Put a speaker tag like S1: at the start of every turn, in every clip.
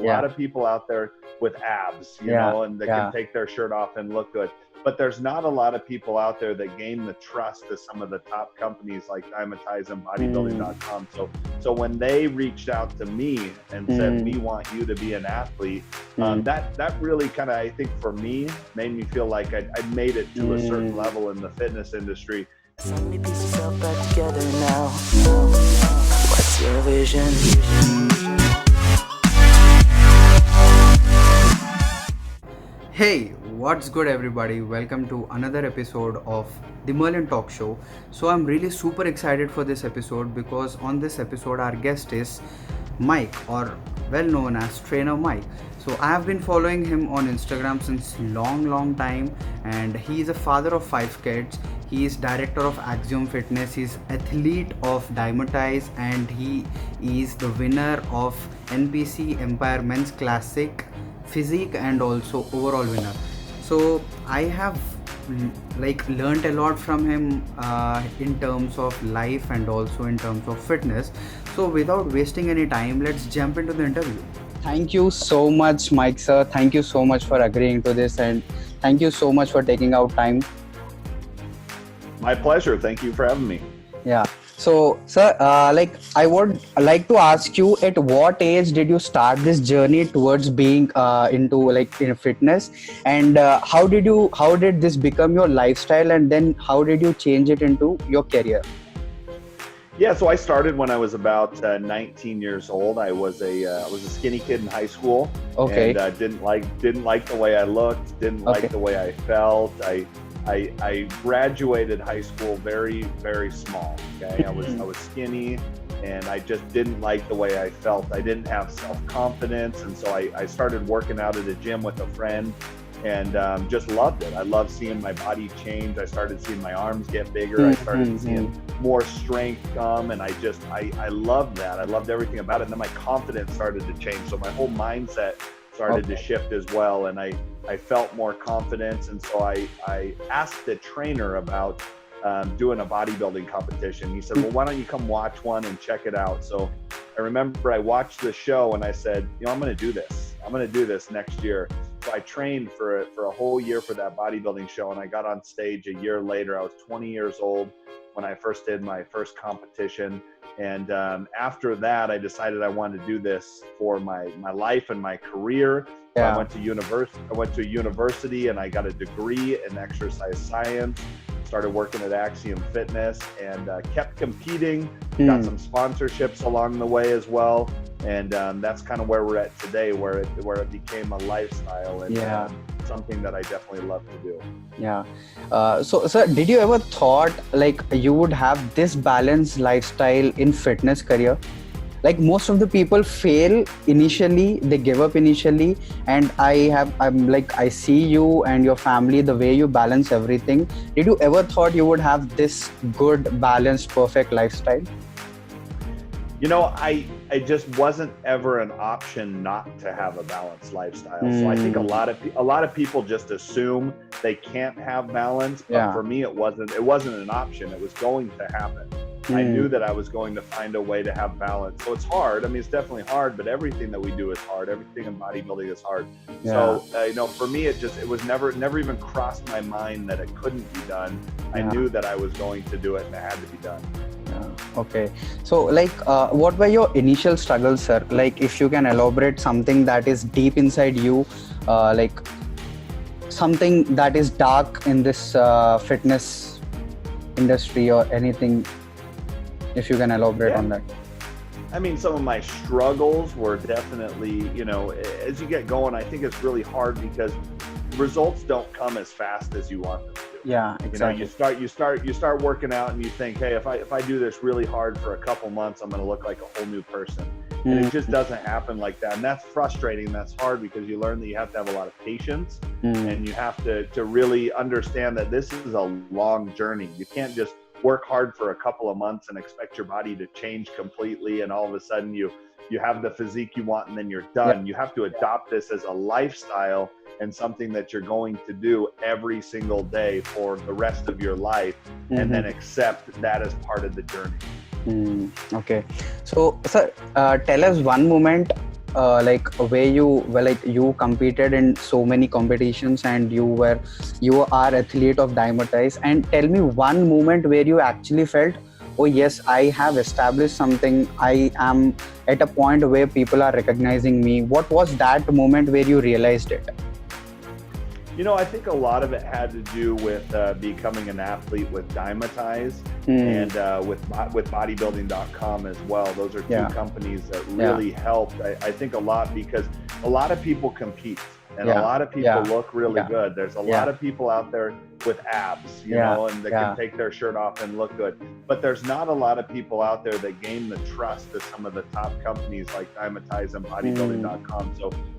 S1: lot of people out there with abs, you know, and they can take their shirt off and look good. But there's not a lot of people out there that gain the trust of some of the top companies like Dymatize and bodybuilding.com. So when they reached out to me and said, we want you to be an athlete, that really kind of, I think for me, made me feel like I made it to a certain level in the fitness industry.
S2: So many pieces all back together now. What's your vision?
S3: Hey, what's good everybody? Welcome to another episode of the Merlyn Talk Show. So I'm really super excited for this episode because on this episode our guest is Mike, or well known as Trainer Mike. So I have been following him on Instagram since long time, and he is a father of 5 kids. He is director of Axiom Fitness. He's athlete of Dymatize, and he is the winner of NPC Empire Men's Classic, Physique, and also overall winner. So I have learned a lot from him in terms of life and also in terms of fitness. So without wasting any time, let's jump into the interview. Thank you so much, Mike sir. Thank you so much for agreeing to this, and thank you so much for taking out time.
S1: My pleasure. Thank you for having me.
S3: Yeah. So, sir, I would like to ask you, at what age did you start this journey towards being into fitness, and how did this become your lifestyle, and then how did you change it into your career?
S1: Yeah, so I started when I was about 19 years old. I was a skinny kid in high school.
S3: Okay.
S1: And didn't like the way I looked. Didn't like the way I felt. I graduated high school very, very small. Okay, I was skinny, and I just didn't like the way I felt. I didn't have self-confidence, and so I started working out at a gym with a friend, and just loved it. I loved seeing my body change. I started seeing my arms get bigger. I started seeing more strength come, and I loved that. I loved everything about it. And then my confidence started to change. So my whole mindset started to shift as well, and I felt more confidence. And so I asked the trainer about doing a bodybuilding competition. He said, well, why don't you come watch one and check it out? So I remember I watched the show and I said, I'm going to do this. I'm going to do this next year. So I trained for a whole year for that bodybuilding show, and I got on stage a year later. I was 20 years old when I first did my first competition. And after that, I decided I wanted to do this for my life and my career. So I went to university and I got a degree in exercise science. Started working at Axiom Fitness, and kept competing. Got some sponsorships along the way as well. And that's kind of where we're at today, where it became a lifestyle and something that I definitely love to do. Yeah.
S3: So, sir, did you ever thought you would have this balanced lifestyle in fitness career? Most of the people fail initially, they give up initially, and I see you and your family, the way you balance everything. Did you ever thought you would have this good, balanced, perfect lifestyle?
S1: I just wasn't ever an option not to have a balanced lifestyle. So I think a lot of people just assume they can't have balance, but for me it wasn't an option. It was going to happen. I knew that I was going to find a way to have balance. So it's hard. I mean, it's definitely hard, but everything that we do is hard. Everything in bodybuilding is hard. So, for me, it was never even crossed my mind that it couldn't be done. I knew that I was going to do it and it had to be done.
S3: Okay. So, what were your initial struggles, sir? If you can elaborate something that is deep inside you, something that is dark in this fitness industry or anything, if you can elaborate on that.
S1: I mean, some of my struggles were definitely, as you get going, I think it's really hard because results don't come as fast as you want them to.
S3: Yeah, exactly.
S1: You start working out and you think, hey, if I do this really hard for a couple months, I'm going to look like a whole new person. And it just doesn't happen like that. And that's frustrating. That's hard because you learn that you have to have a lot of patience and you have to really understand that this is a long journey. You can't just work hard for a couple of months and expect your body to change completely, and all of a sudden you have the physique you want and then you're done. You have to adopt this as a lifestyle and something that you're going to do every single day for the rest of your life, and then accept that as part of the journey.
S3: Okay. So, sir, tell us one moment like where you competed in so many competitions and you are athlete of Dymatize, and tell me one moment where you actually felt, oh yes, I have established something, I am at a point where people are recognizing me. What was that moment where you realized it?
S1: I think a lot of it had to do with becoming an athlete with Dymatize and with bodybuilding.com as well. Those are two companies that really helped, I think, a lot, because a lot of people compete and a lot of people look really good. There's a lot of people out there with abs, and they can take their shirt off and look good. But there's not a lot of people out there that gain the trust of some of the top companies like Dymatize and bodybuilding.com.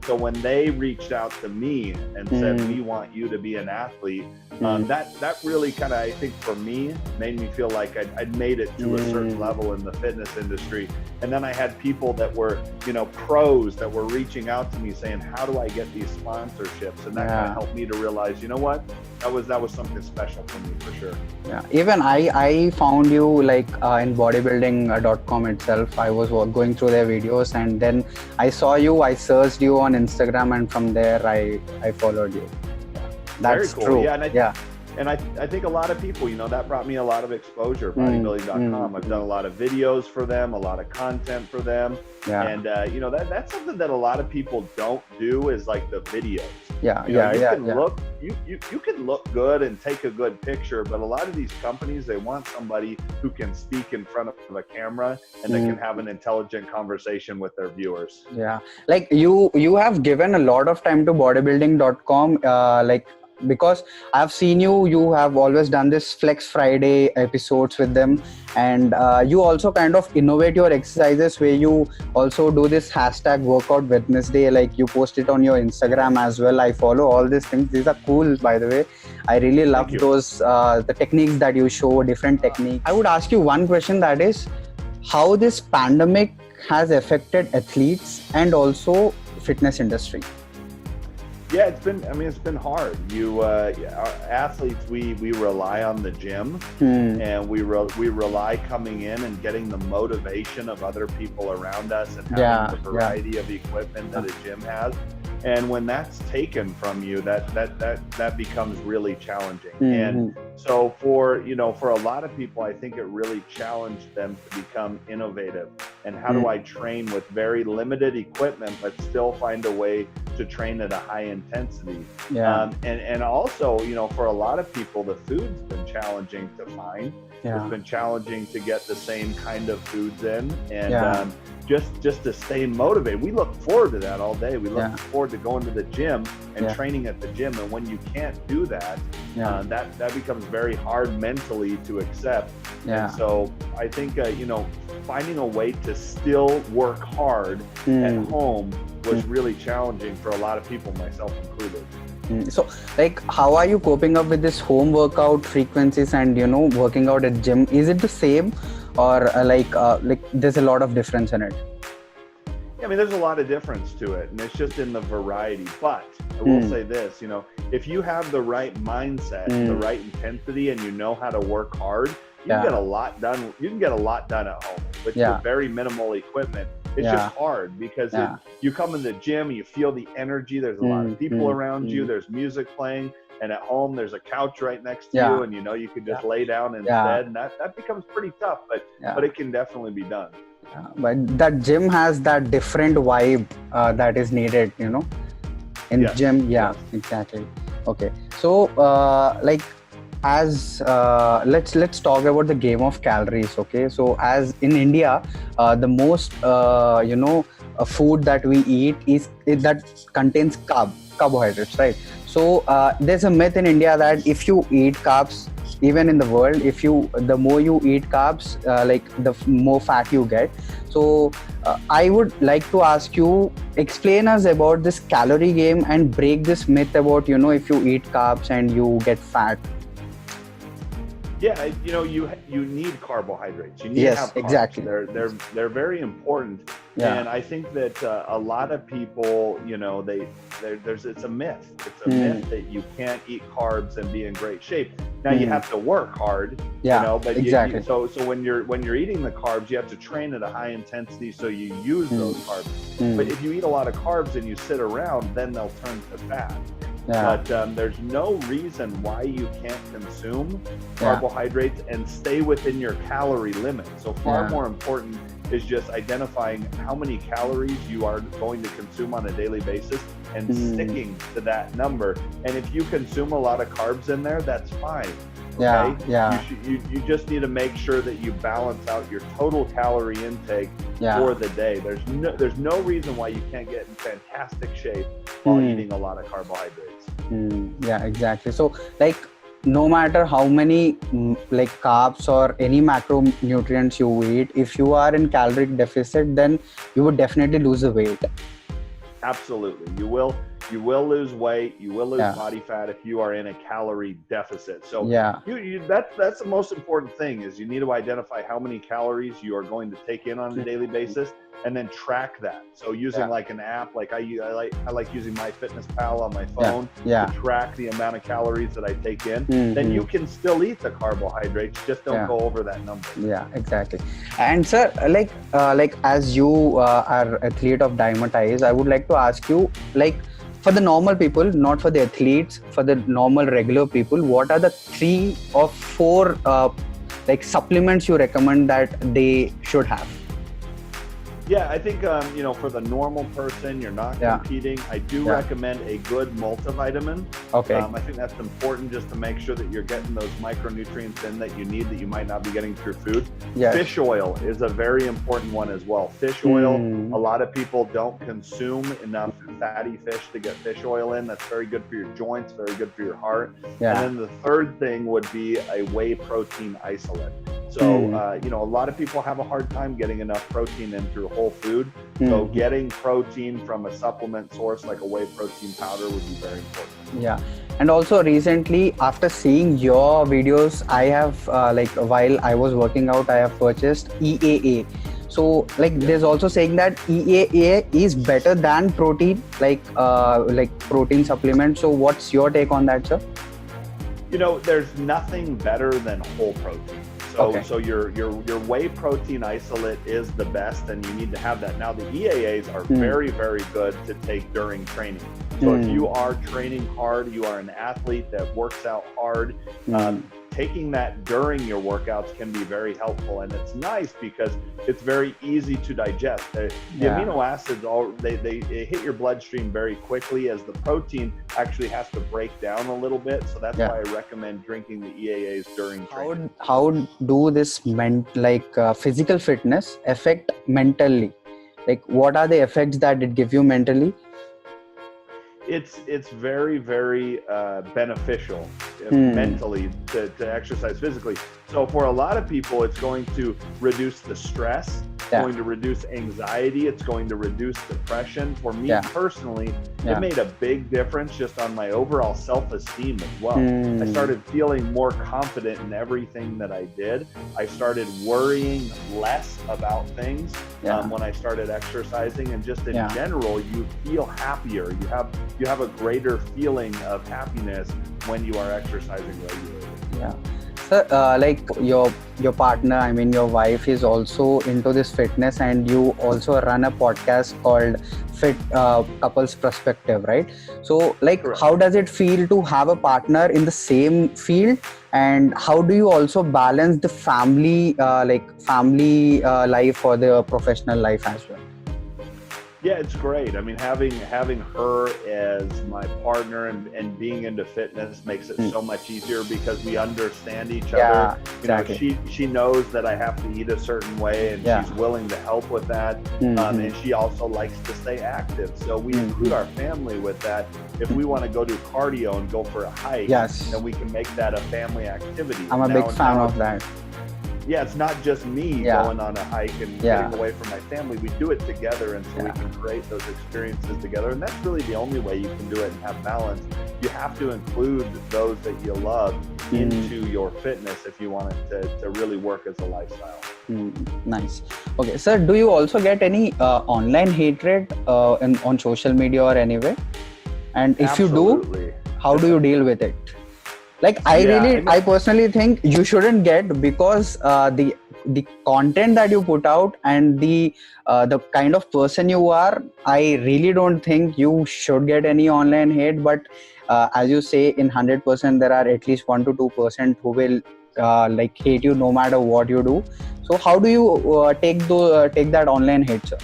S1: So when they reached out to me and said, we want you to be an athlete, that really kind of, I think for me, made me feel like I'd made it to a certain level in the fitness industry. And then I had people that were, pros that were reaching out to me saying, how do I get these sponsorships? And that kind of helped me to realize, you know what, that was something special for me, for sure.
S3: Yeah, even I found you like in bodybuilding.com itself. I was going through their videos, and then I saw you, I searched you on Instagram, and from there I followed you. That's
S1: very cool.
S3: true.
S1: And I think a lot of people, that brought me a lot of exposure, bodybuilding.com. I've done a lot of videos for them, a lot of content for them. And, that's something that a lot of people don't do, is like the videos. You can look good and take a good picture, but a lot of these companies, they want somebody who can speak in front of a camera and they can have an intelligent conversation with their viewers.
S3: Yeah. Like you have given a lot of time to bodybuilding.com, because I've seen you have always done this Flex Friday episodes with them, and you also kind of innovate your exercises, where you also do this hashtag workout Wednesday, like you post it on your Instagram as well. I follow all these things. These are cool, by the way. I really love those the techniques that you show, different techniques. I would ask you one question, that is, how this pandemic has affected athletes and also fitness industry.
S1: Yeah, it's been hard. Our athletes, we rely on the gym, and we rely coming in and getting the motivation of other people around us and having the variety of equipment that a gym has. And when that's taken from you, that becomes really challenging. And so for a lot of people, I think it really challenged them to become innovative. And how do I train with very limited equipment, but still find a way to train at a high intensity? And also, for a lot of people, the food's been challenging to find. It's been challenging to get the same kind of foods in, and just to stay motivated. We look forward to that all day. We look forward to going to the gym and training at the gym. And when you can't do that, that becomes very hard mentally to accept. And so I think, finding a way to still work hard at home was really challenging for a lot of people, myself included.
S3: So, like, how are you coping up with this home workout frequencies and, working out at gym? Is it the same, or like there's a lot of difference in it?
S1: Yeah, there's a lot of difference to it, and it's just in the variety. But I will say this, if you have the right mindset, the right intensity, and you know how to work hard, you can get a lot done. You can get a lot done at home with very minimal equipment. It's just hard because you come in the gym, you feel the energy. There's a lot of people around you. There's music playing, and at home there's a couch right next to you, and you could just lay down instead. And that becomes pretty tough, but it can definitely be done.
S3: But that gym has that different vibe that is needed, in gym. Exactly. Okay, so as let's talk about the game of calories. Okay, so as in India, the most food that we eat is that contains carbohydrates, right? So there's a myth in India that if you eat carbs, even in the world, the more you eat carbs, the more fat you get. So I would like to ask you, explain us about this calorie game and break this myth about if you eat carbs and you get fat.
S1: Yeah, you need carbohydrates. You need to have carbs.
S3: Exactly.
S1: They're very important. And I think that a lot of people, it's a myth. It's a myth that you can't eat carbs and be in great shape. Now you have to work hard, but
S3: exactly.
S1: so when you're eating the carbs, you have to train at a high intensity so you use those carbs. But if you eat a lot of carbs and you sit around, then they'll turn to fat. But there's no reason why you can't consume carbohydrates and stay within your calorie limit. So far more important is just identifying how many calories you are going to consume on a daily basis and sticking to that number. And if you consume a lot of carbs in there, that's fine. Okay? You just need to make sure that you balance out your total calorie intake for the day. There's no reason why you can't get in fantastic shape while eating a lot of carbohydrates.
S3: Yeah, exactly. So like no matter how many like carbs or any macronutrients you eat, if you are in caloric deficit, then you would definitely lose the weight.
S1: Absolutely. You will lose weight, you will lose body fat if you are in a calorie deficit. So that's the most important thing, is you need to identify how many calories you are going to take in on a daily basis and then track that. So using like an app, like I like using MyFitnessPal on my phone to track the amount of calories that I take in. Then you can still eat the carbohydrates, just don't go over that number.
S3: Yeah, exactly. And sir, like as you are athlete of Diamatize, I would like to ask you, like, for the normal people, not for the athletes, for the normal regular people, what are the 3 or 4 like supplements you recommend that they should have?
S1: Yeah, I think, for the normal person, you're not competing. I do recommend a good multivitamin.
S3: Okay.
S1: I think that's important, just to make sure that you're getting those micronutrients in that you need, that you might not be getting through food.
S3: Yes.
S1: Fish oil is a very important one as well. Fish oil, a lot of people don't consume enough fatty fish to get fish oil in. That's very good for your joints, very good for your heart. And then the third thing would be a whey protein isolate. So, a lot of people have a hard time getting enough protein in through whole food. So getting protein from a supplement source like a whey protein powder would be very important.
S3: Yeah. And also recently, after seeing your videos, I have, while I was working out, I have purchased EAA. So there's also saying that EAA is better than protein, like protein supplement. So what's your take on that, sir?
S1: There's nothing better than whole protein. So your whey protein isolate is the best, and you need to have that. Now the EAAs are very, very good to take during training. So if you are training hard, you are an athlete that works out hard, taking that during your workouts can be very helpful. And it's nice because it's very easy to digest. The amino acids, they hit your bloodstream very quickly, as the protein actually has to break down a little bit. So that's why I recommend drinking the EAAs during training.
S3: How do this physical fitness affect mentally? Like, what are the effects that it gives you mentally?
S1: It's very, very beneficial mentally to exercise physically. So for a lot of people, it's going to reduce the stress, going to reduce anxiety, it's going to reduce depression. For me personally, it made a big difference just on my overall self-esteem as well. I started feeling more confident in everything that I did. I started worrying less about things when I started exercising, and just in general, you feel happier. You have a greater feeling of happiness when you are exercising regularly. Yeah.
S3: Sir, your partner, I mean your wife, is also into this fitness, and you also run a podcast called Fit Couples Perspective, right? So how does it feel to have a partner in the same field, and how do you also balance the family life or the professional life as well?
S1: Yeah, it's great. I mean, having her as my partner and being into fitness makes it so much easier, because we understand each other.
S3: Exactly.
S1: She knows that I have to eat a certain way, and she's willing to help with that. And she also likes to stay active. So we include our family with that. If we want to go do cardio and go for a hike, then we can make that a family activity.
S3: I'm a big fan of that.
S1: Yeah, it's not just me going on a hike and getting away from my family. We do it together, and so we can create those experiences together. And that's really the only way you can do it and have balance. You have to include those that you love into your fitness if you want it to really work as a lifestyle.
S3: Nice. Okay, sir, do you also get any online hatred on social media or anywhere? And if you do, how do you deal with it? Like I personally think you shouldn't get, because the content that you put out and the kind of person you are, I really don't think you should get any online hate. But as you say, in 100% there are at least 1 to 2% who will like hate you no matter what you do. So how do you take that online hate, sir?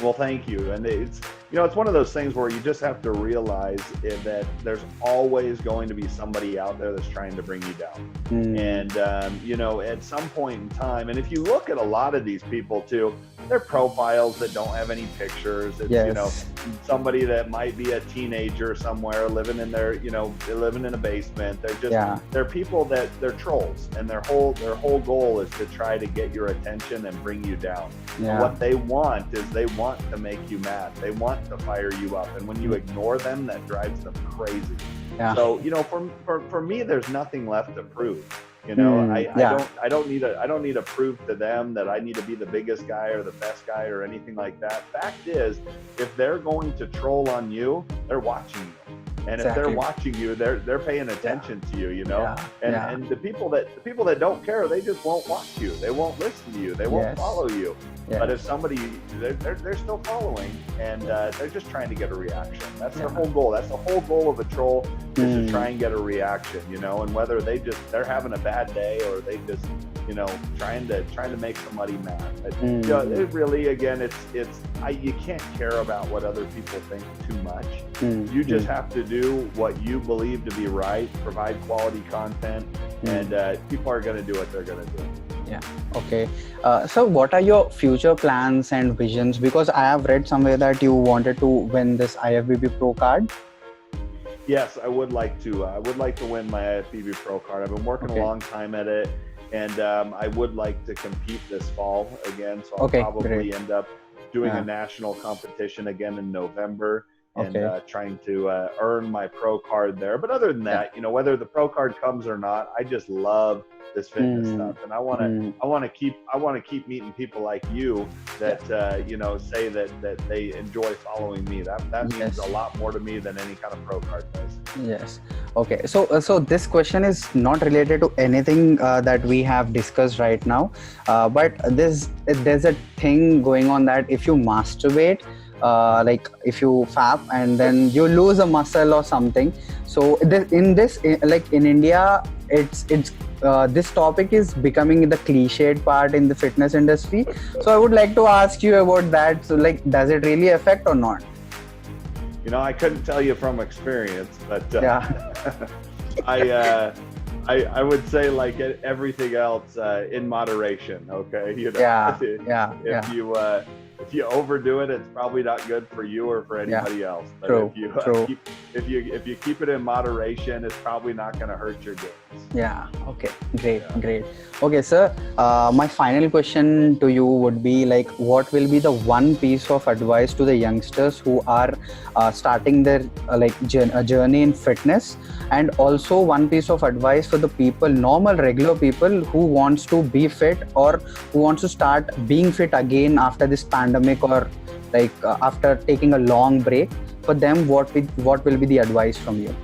S1: Well, thank you. And it's, it's one of those things where you just have to realize that there's always going to be somebody out there that's trying to bring you down. And, at some point in time, and if you look at a lot of these people too, they're profiles that don't have any pictures. It's, somebody that might be a teenager somewhere living in their, living in a basement. They're just, they're people that they're trolls, and their whole goal is to try to get your attention and bring you down. And what they want is they want to make you mad. They want to fire you up. And when you ignore them, that drives them crazy. So, for me, there's nothing left to prove. I don't need to prove to them that I need to be the biggest guy or the best guy or anything like that. Fact is, if they're going to troll on you, they're watching you. And if they're watching you, they're paying attention to you, And the people that don't care, they just won't watch you. They won't listen to you. They won't follow you. But if somebody, they're still following, and they're just trying to get a reaction. That's their whole goal. That's the whole goal of a troll, is to try and get a reaction, And whether they're having a bad day, or they just, trying to make somebody mad. But, it really, again, you can't care about what other people think too much. You just have to do what you believe to be right, provide quality content, and people are going to do what they're going to do.
S3: Okay. So what are your future plans and visions? Because I have read somewhere that you wanted to win this IFBB Pro card.
S1: Yes, I would like to. I would like to win my IFBB Pro card. I've been working a long time at it, and I would like to compete this fall again. So I'll probably end up doing a national competition again in November, and trying to earn my pro card there. But other than that, whether the pro card comes or not, I just love this fitness stuff, and I want to keep meeting people like you that say that they enjoy following me. That means a lot more to me than any kind of pro card does.
S3: Okay, so this question is not related to anything that we have discussed right now, but there's a thing going on that if you masturbate, like if you fap and then you lose a muscle or something. So in India, it's this topic is becoming the cliched part in the fitness industry. So I would like to ask you about that. So does it really affect or not?
S1: I couldn't tell you from experience, but I would say, like everything else, in moderation. Okay, if you overdo it, it's probably not good for you or for anybody else. But if you keep it in moderation, it's probably not going to hurt your gains.
S3: Okay, great. Okay, sir. My final question to you would be what will be the one piece of advice to the youngsters who are starting their journey in fitness, and also one piece of advice for the people, normal regular people who wants to be fit or who wants to start being fit again after this pandemic, or after taking a long break. For them, what will be the advice from you?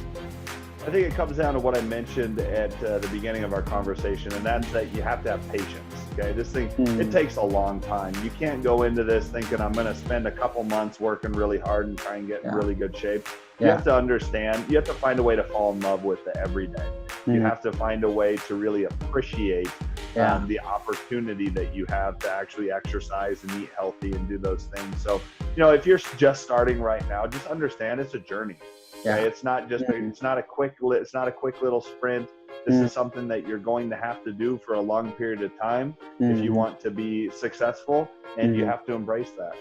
S1: I think it comes down to what I mentioned at the beginning of our conversation, and that's that you have to have patience. Okay, this thing, it takes a long time. You can't go into this thinking I'm going to spend a couple months working really hard and try and get in really good shape. You have to understand, you have to find a way to fall in love with it every day. You have to find a way to really appreciate the opportunity that you have to actually exercise and eat healthy and do those things. So, if you're just starting right now, just understand it's a journey. Okay? It's not just it's not a quick little sprint. This is something that you're going to have to do for a long period of time if you want to be successful, and you have to embrace that.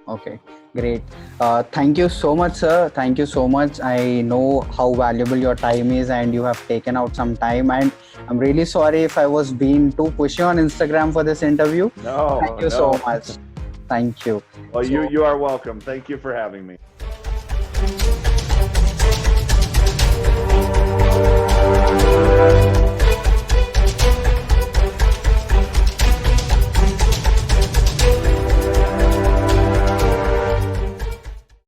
S3: Okay, great. Thank you so much, sir. Thank you so much. I know how valuable your time is, and you have taken out some time, and I'm really sorry if I was being too pushy on Instagram for this interview.
S1: No,
S3: thank you so much. Thank you.
S1: Well, you are welcome. Thank you for having me.